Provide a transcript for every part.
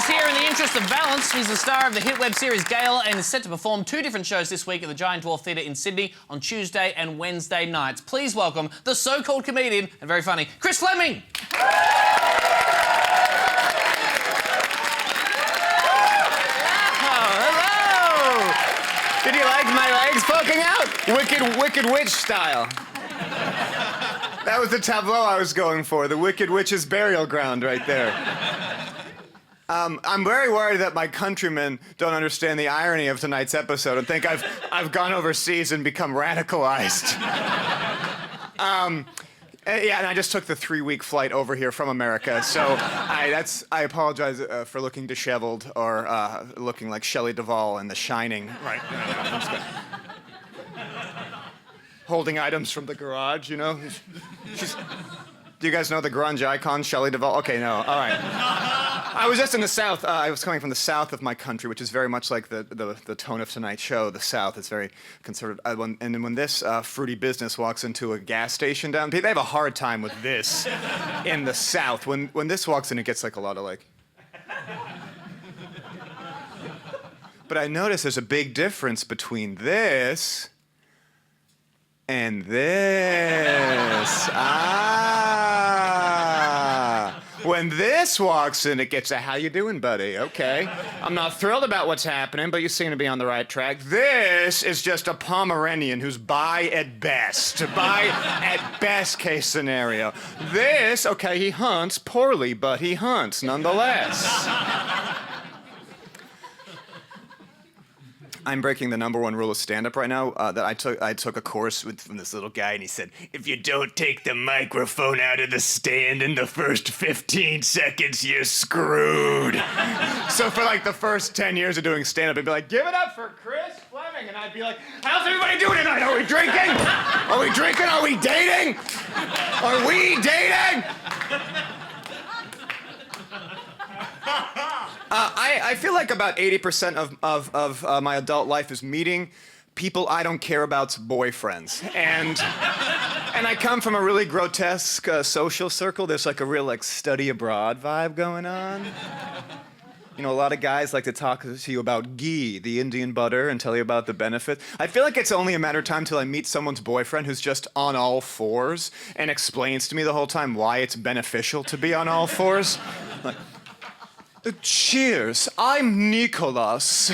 is here in the interest of balance. He's the star of the hit web series Gale and is set to perform 2 different shows this week at the Giant Dwarf Theatre in Sydney on Tuesday and Wednesday nights. Please welcome the so-called comedian and very funny Chris Fleming. Did you like my legs poking out? Wicked Witch style. That was the tableau I was going for, the Wicked Witch's burial ground right there. I'm very worried that my countrymen don't understand the irony of tonight's episode and think I've gone overseas and become radicalized. Yeah, and I just took the 3-week flight over here from America, so I apologize for looking disheveled or looking like Shelley Duvall in The Shining. Right. I'm just holding items from the garage, you know? Do you guys know the grunge icon, Shelley Duvall? Okay, no, all right. I was just in the South. I was coming from the south of my country, which is very much like the tone of tonight's show, the South. It's very conservative. And when this fruity business walks into a gas station down, they have a hard time with this in the South. When this walks in, it gets like a lot of like... But I notice there's a big difference between this and this. When this walks in, it gets a "how you doing, buddy?" Okay. I'm not thrilled about what's happening, but you seem to be on the right track. This is just a Pomeranian who's bi at best. Bi at best case scenario. This, okay, he hunts poorly, but he hunts nonetheless. I'm breaking the #1 rule of stand-up right now. That I took a course from this little guy, and he said, if you don't take the microphone out of the stand in the first 15 seconds, you're screwed. So for like the first 10 years of doing stand-up, I'd be like, give it up for Chris Fleming, and I'd be like, how's everybody doing tonight? Are we drinking? Are we drinking? Are we dating? Are we dating? I feel like about 80% of my adult life is meeting people I don't care about's boyfriends. And I come from a really grotesque social circle. There's like a real like study abroad vibe going on. You know, a lot of guys like to talk to you about ghee, the Indian butter, and tell you about the benefits. I feel like it's only a matter of time till I meet someone's boyfriend who's just on all fours and explains to me the whole time why it's beneficial to be on all fours. Like, cheers, I'm Nicholas.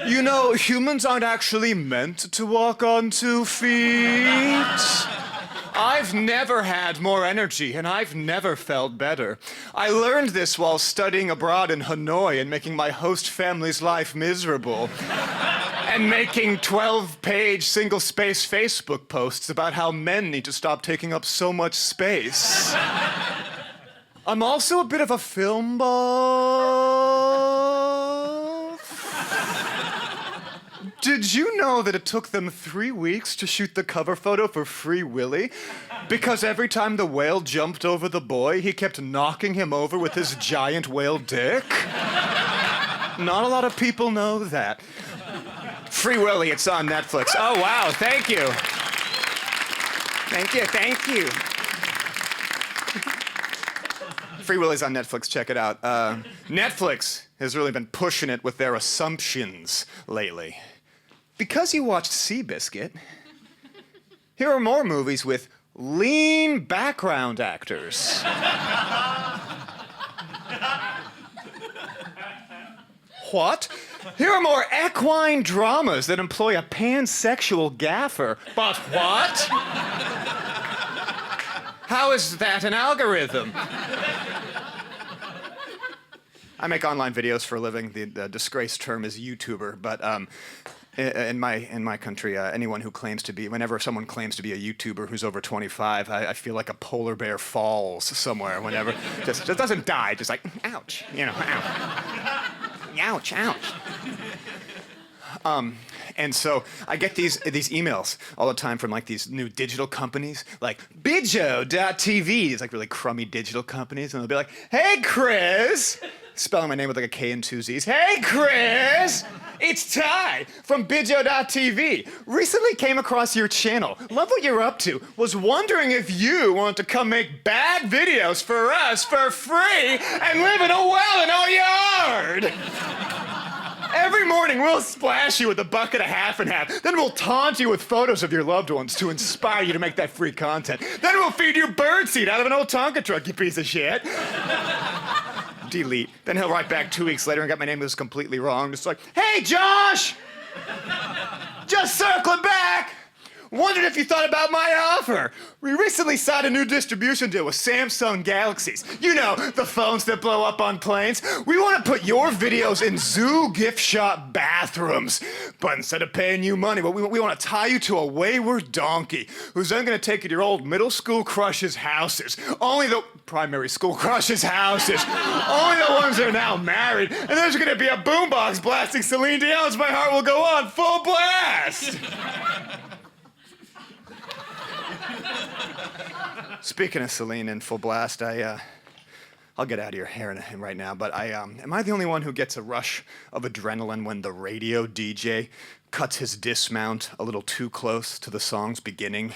You know, humans aren't actually meant to walk on 2 feet. I've never had more energy, and I've never felt better. I learned this while studying abroad in Hanoi and making my host family's life miserable. And making 12-page single-space Facebook posts about how men need to stop taking up so much space. I'm also a bit of a film buff. Did you know that it took them 3 weeks to shoot the cover photo for Free Willy? Because every time the whale jumped over the boy, he kept knocking him over with his giant whale dick? Not a lot of people know that. Free Willy, it's on Netflix. Oh, wow, thank you. Thank you. Free Willy's on Netflix, check it out. Netflix has really been pushing it with their assumptions lately. Because you watched Seabiscuit, here are more movies with lean background actors. What? Here are more equine dramas that employ a pansexual gaffer. But what? How is that an algorithm? I make online videos for a living. The disgraced term is YouTuber, but in my country, anyone who claims to be, whenever someone claims to be a YouTuber who's over 25, I feel like a polar bear falls somewhere. Whenever, just doesn't die, just like ouch, you know, ouch, ouch. And so I get these emails all the time from like these new digital companies, like Bijo.tv, these like really crummy digital companies, and they'll be like, "Hey, Chris, spelling my name with like a K and two Z's. Hey, Chris! It's Ty from Bidyo.tv. Recently came across your channel. Love what you're up to. Was wondering if you want to come make bad videos for us for free and live in a well in our yard. Every morning we'll splash you with a bucket of half and half. Then we'll taunt you with photos of your loved ones to inspire you to make that free content. Then we'll feed you birdseed out of an old Tonka truck, you piece of shit. Delete. Then he'll write back 2 weeks later and got my name was completely wrong. Just like, hey, Josh! Just circling back. Wondered if you thought about my offer. We recently signed a new distribution deal with Samsung Galaxies. You know, the phones that blow up on planes. We want to put your videos in zoo gift shop bathrooms. But instead of paying you money, we want to tie you to a wayward donkey who's then going to take you to your old middle school crush's houses. Only the primary school crush's houses. Only the ones that are now married. And there's going to be a boombox blasting Celine Dion's My Heart Will Go On full blast. Speaking of Celine in full blast, I'll get out of your hair right now, but am I the only one who gets a rush of adrenaline when the radio DJ cuts his dismount a little too close to the song's beginning?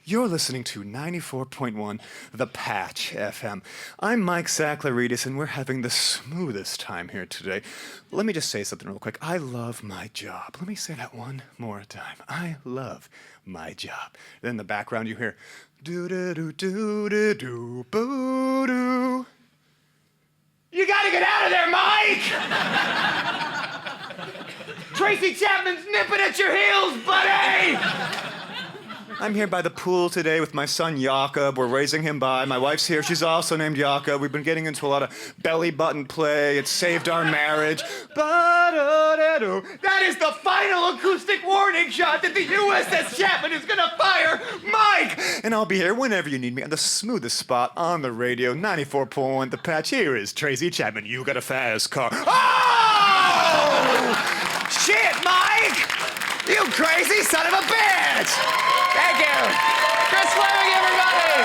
You're listening to 94.1 The Patch FM. I'm Mike Saklaridis, and we're having the smoothest time here today. Let me just say something real quick. I love my job. Let me say that one more time. I love my job. Then in the background you hear do-do-do-do-do-do, boo-doo. You gotta get out of there, Mike! Tracy Chapman's nipping at your heels, buddy! I'm here by the pool today with my son Jakob. We're raising him by. My wife's here. She's also named Jakob. We've been getting into a lot of belly button play. It saved our marriage. That is the final acoustic warning shot that the USS Chapman is gonna fire Mike! And I'll be here whenever you need me on the smoothest spot on the radio, 94.1 The Patch. Here is Tracy Chapman. You got a fast car. Oh! Shit, Mike! You crazy son of a bitch! Thank you. Chris Fleming, everybody!